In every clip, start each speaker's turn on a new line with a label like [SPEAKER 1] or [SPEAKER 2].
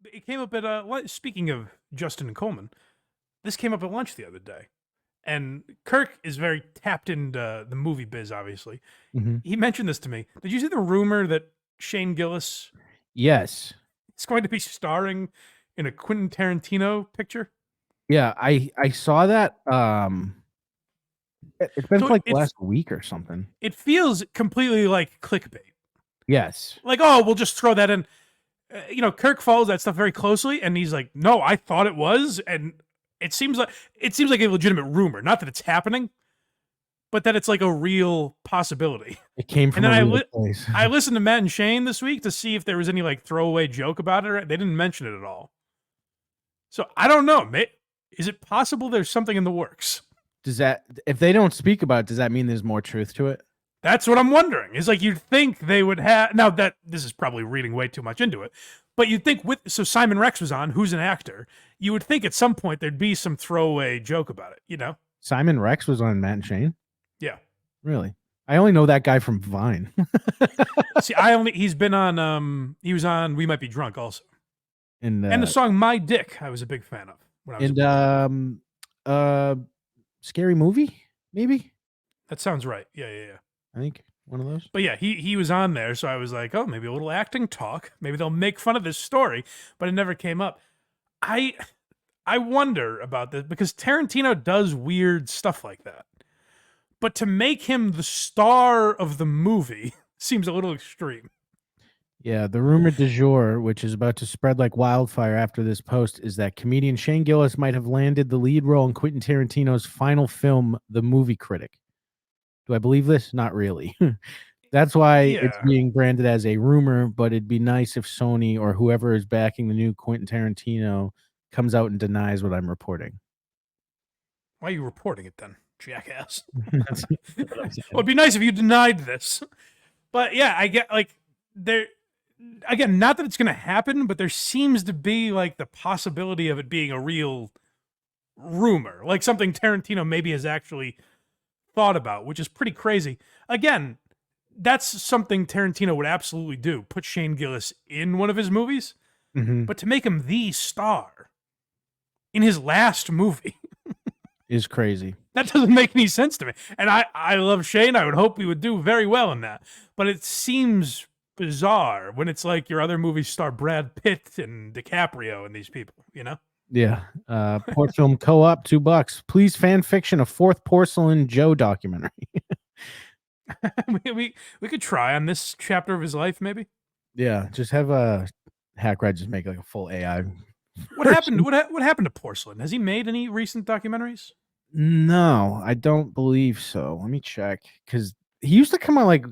[SPEAKER 1] it came up at speaking of Justin and Coleman, this came up at lunch the other day, and Kirk is very tapped into the movie biz. Obviously,
[SPEAKER 2] Mm-hmm.
[SPEAKER 1] he mentioned this to me. Did you see the rumor that Shane Gillis
[SPEAKER 2] Yes.
[SPEAKER 1] is going to be starring in a Quentin Tarantino picture?
[SPEAKER 2] Yeah, I saw that. It's been
[SPEAKER 1] So
[SPEAKER 2] for like the
[SPEAKER 1] it's
[SPEAKER 2] last week or something.
[SPEAKER 1] it feels completely like clickbait.
[SPEAKER 2] Yes.
[SPEAKER 1] Like, oh, we'll just throw that in. Kirk follows that stuff very closely, and he's like, "No, I thought it was," and it seems like a legitimate rumor. Not that it's happening, but that it's like a real possibility.
[SPEAKER 2] It came
[SPEAKER 1] And
[SPEAKER 2] from
[SPEAKER 1] then
[SPEAKER 2] a real place.
[SPEAKER 1] I listened to Matt and Shane this week to see if there was any like throwaway joke about it. They didn't mention it at all. So I don't know. Is it possible there's something in the works?
[SPEAKER 2] Does that, if they don't speak about it, does that mean there's more truth to it?
[SPEAKER 1] That's what I'm wondering. Is like you'd think they would have. Now that this is probably reading way too much into it, but you'd think so Simon Rex was on, who's an actor. You would think at some point there'd be some throwaway joke about it.
[SPEAKER 2] Simon Rex was on Matt and Shane?
[SPEAKER 1] Yeah.
[SPEAKER 2] Really? I only know that guy from Vine.
[SPEAKER 1] See, he's been on. He was on We Might Be Drunk also,
[SPEAKER 2] and
[SPEAKER 1] the song My Dick I was a big fan of when I was.
[SPEAKER 2] Scary Movie, maybe.
[SPEAKER 1] That sounds right. Yeah.
[SPEAKER 2] I think one of those.
[SPEAKER 1] But yeah, he was on there, so I was like, oh, maybe a little acting talk. Maybe they'll make fun of this story, but it never came up. I wonder about this because Tarantino does weird stuff like that. But to make him the star of the movie seems a little extreme.
[SPEAKER 2] Yeah, the rumor du jour, which is about to spread like wildfire after this post, is that comedian Shane Gillis might have landed the lead role in Quentin Tarantino's final film, The Movie Critic. Do I believe this? Not really. That's why it's being branded as a rumor, but it'd be nice if Sony or whoever is backing the new Quentin Tarantino comes out and denies what I'm reporting.
[SPEAKER 1] Why are you reporting it then, jackass? Well, it'd be nice if you denied this. But yeah, I get like there again, not that it's going to happen, but there seems to be like the possibility of it being a real rumor, like something Tarantino maybe has actually thought about, which is pretty crazy. Again, that's something Tarantino would absolutely do, put Shane Gillis in one of his movies, but to make him the star in his last movie
[SPEAKER 2] is crazy.
[SPEAKER 1] That doesn't make any sense to me. And I love Shane. I would hope he would do very well in that. But it seems bizarre when it's like your other movies star Brad Pitt and DiCaprio and these people,
[SPEAKER 2] Yeah. Port Film Co-op, $2. Please fan fiction a fourth Porcelain Joe documentary.
[SPEAKER 1] we could try on this chapter of his life, maybe.
[SPEAKER 2] Yeah, just have a Hackrat just make like a full AI.
[SPEAKER 1] What happened? What happened to Porcelain? Has he made any recent documentaries?
[SPEAKER 2] No, I don't believe so. Let me check because he used to come out like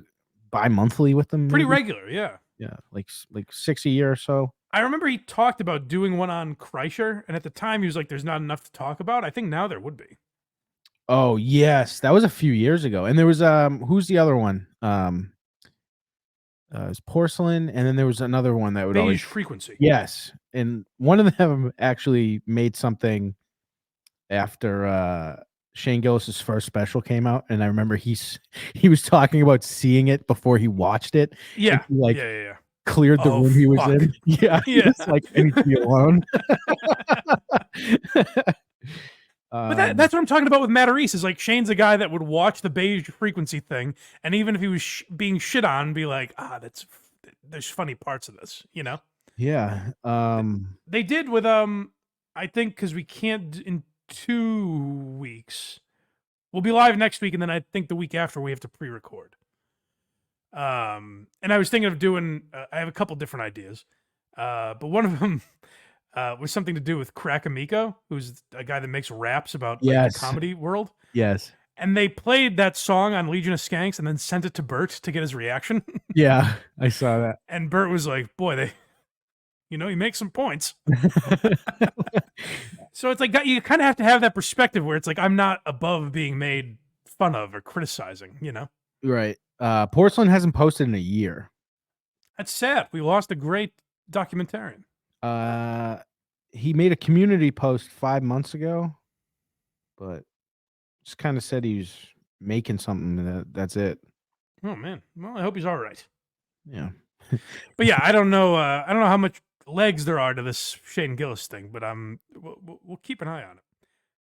[SPEAKER 2] bi-monthly with them.
[SPEAKER 1] Pretty regular, yeah.
[SPEAKER 2] Yeah, like 6 a year or so.
[SPEAKER 1] I remember he talked about doing one on Kreischer, and at the time he was like, "There's not enough to talk about." I think now there would be.
[SPEAKER 2] Oh yes, that was a few years ago, and there was who's the other one? It was Porcelain, and then there was another one that would
[SPEAKER 1] Beige
[SPEAKER 2] always
[SPEAKER 1] Frequency.
[SPEAKER 2] Yes, and one of them actually made something after Shane Gillis's first special came out, and I remember he was talking about seeing it before he watched it.
[SPEAKER 1] Yeah,
[SPEAKER 2] he, like
[SPEAKER 1] yeah.
[SPEAKER 2] Cleared the room he was in. Yeah,
[SPEAKER 1] yeah.
[SPEAKER 2] Like I need to be alone.
[SPEAKER 1] But that's what I'm talking about with Matt Reese. Is like Shane's a guy that would watch the Beige Frequency thing, and even if he was being shit on, be like, there's funny parts of this,
[SPEAKER 2] Yeah.
[SPEAKER 1] They did with I think because we can't in 2 weeks. We'll be live next week, and then I think the week after we have to pre-record. And I was thinking of doing. I have a couple different ideas, but one of them was something to do with Crack Amico, who's a guy that makes raps about like, the comedy world.
[SPEAKER 2] Yes.
[SPEAKER 1] And they played that song on Legion of Skanks and then sent it to Bert to get his reaction.
[SPEAKER 2] Yeah, I saw that.
[SPEAKER 1] And Bert was like, boy, he makes some points. So it's like, you kind of have to have that perspective where it's like, I'm not above being made fun of or criticizing,
[SPEAKER 2] Right. Porcelain hasn't posted in a year.
[SPEAKER 1] That's sad. We lost a great documentarian.
[SPEAKER 2] He made a community post 5 months ago, but just kind of said he's making something. That's it.
[SPEAKER 1] Oh man. Well, I hope he's all right.
[SPEAKER 2] Yeah.
[SPEAKER 1] But yeah, I don't know how much legs there are to this Shane Gillis thing, but we'll keep an eye on it.